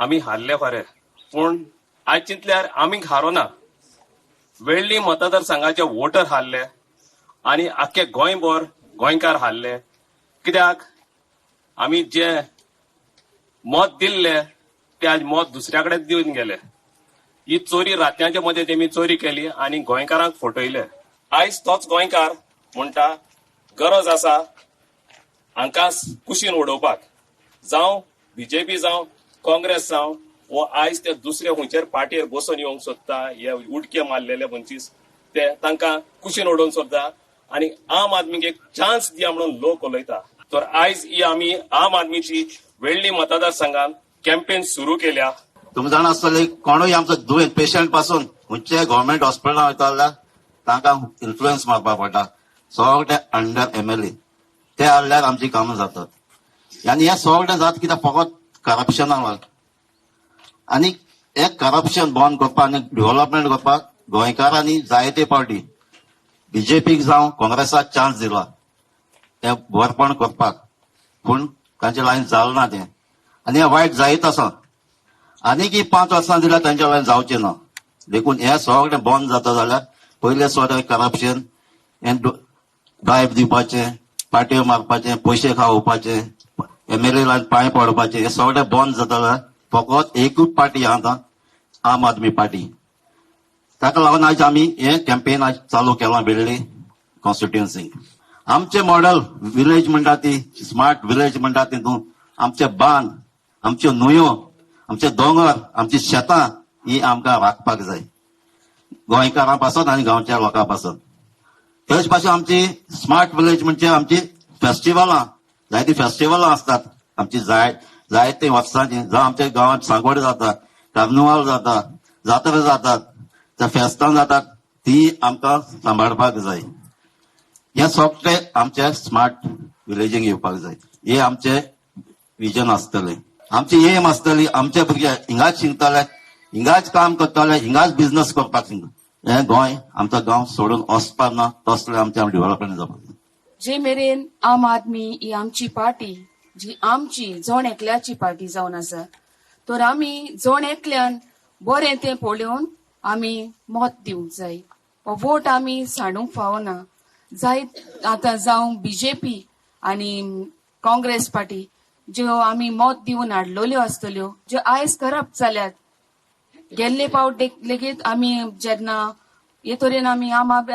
आमी हारले खरे, पूण आयज चिंतल्यार आमी हारोना. वेळ्ळी मतदारसंघाचे वोटर हारले आनी आख्खे गोंयभर गोंयकार हारले. कित्याक आमी जे मत दिल्ले ते आज मत दुसऱ्या कडेन दिवन गेले. ही चोरी रात्यांच्या मध्ये तेमी चोरी केली आनी गोंयकारांक फटयले. आयज तोच गोंयकार म्हणटा गरज आसा हांकां कुशीन उडोवपाक, जावं बीजेपी जावं काँग्रेस जावं वो आयज ते दुसरे खंयचेर पार्टीर बसून येवंक सोदता. हे उडके मारलेले पंचीस ते तांकां कुशीन उडोवंक सोदता आनी आम आदमीक एक चान्स दिया म्हणून लोक उलयता. तर आयज ही आमी आम आदमीची वेळ्ळी मतदारसंघात कॅम्पेन सुरू केल्या. तुमी जाण आसतले कोणूय आमचो दुयेंत पेशंट पासून खंयचे गव्हर्मेंट हॉस्पिटलांत वयता जाल्यार तांकां इन्फ्लुएन्स मारपाक पडटा. सगळे अंडर एमएलए ते हाडल्यार आमची कामां जातात. आनी हे सगळे जाता कित्याक फकत करप्शनाक लागून. आनी हे करप्शन बंद करपाक आनी डेव्हलपमेंट करपाक गोंयकारांनी जायते पावटी बीजेपीक जावं काँग्रेसाक चान्स दिला ते बरपण करपाक, पूण तांचे लायन जालें ना तें. आनी हें वायट जायत आसा. आनीक 5 वर्सां दिल्यार तांच्या लायन जावचें ना. देखून हें सगळें बंद जाता जाल्यार पयले सगळें करप्शन हें ब्रायब दिवपाचें, पाट्यो मारपाचें, पयशे खावोवपाचे, एमएलए लायन पांय पडपाचें, हें सगळें बंद जाता जाल्यार फकत एकूच पार्टी आहा आम आदमी पार्टी. ताका लागून आयज आमी हें कॅम्पेन आयज चालू केलां वेळ्ळी कॉन्स्टिट्युएन्सीक. आमचे मॉडेल विलेज म्हणटा ती स्मार्ट विलेज म्हणटा तितून आमचे बांद, आमच्यो न्हंयो, आमचे दोंगर, आमची शेतां ही आमकां राखपाक जाय गोंयकारां पासून आनी गांवच्या लोकां पासून. तेच भाशेन आमची स्मार्ट विलेज म्हणजे आमची फेस्टिवलां, जायती फेस्टिवलां आसतात आमची जायते वर्सांची. जावं आमच्या गांवांत सांगोड जाता, कार्निवाल जाता, जात्रा जातात, त्या फेस्तां जातात, ती आमकां सांबाळपाक जाय. हे सगळे आमचे स्मार्ट विलेजींक येवपाक जाय. हे आमचे विजन आसतलें, आमची एम आसतली. आमचे भुरगे हिंगाच शिकतले, हिंगाच काम करतले, हिंगाच बिझनेस करपाक शिकतले. हें गोंय आमचो गांव सोडून वचपाक ना. तसलें आमचें डेव्हलपमेंट जावपाक. जे मेरेन आम आदमी ही आमची पार्टी जी आमची जण एकल्याची पार्टी जावन आसा, तर आमी जण एकल्यान बरें तें पळोवन आमी मत दिवंक जाय. वोट आमी साडूंक फावना. जायत आतां जावं बीजेपी आनी काँग्रेस पार्टी ज्यो आमी मत दिवन हाडलेल्यो आसतल्यो, ज्यो आयज करप्ट जाल्यात. गेल्ले पावट लेगीत आमी जेन्ना हे तरेन आमी आम आदमी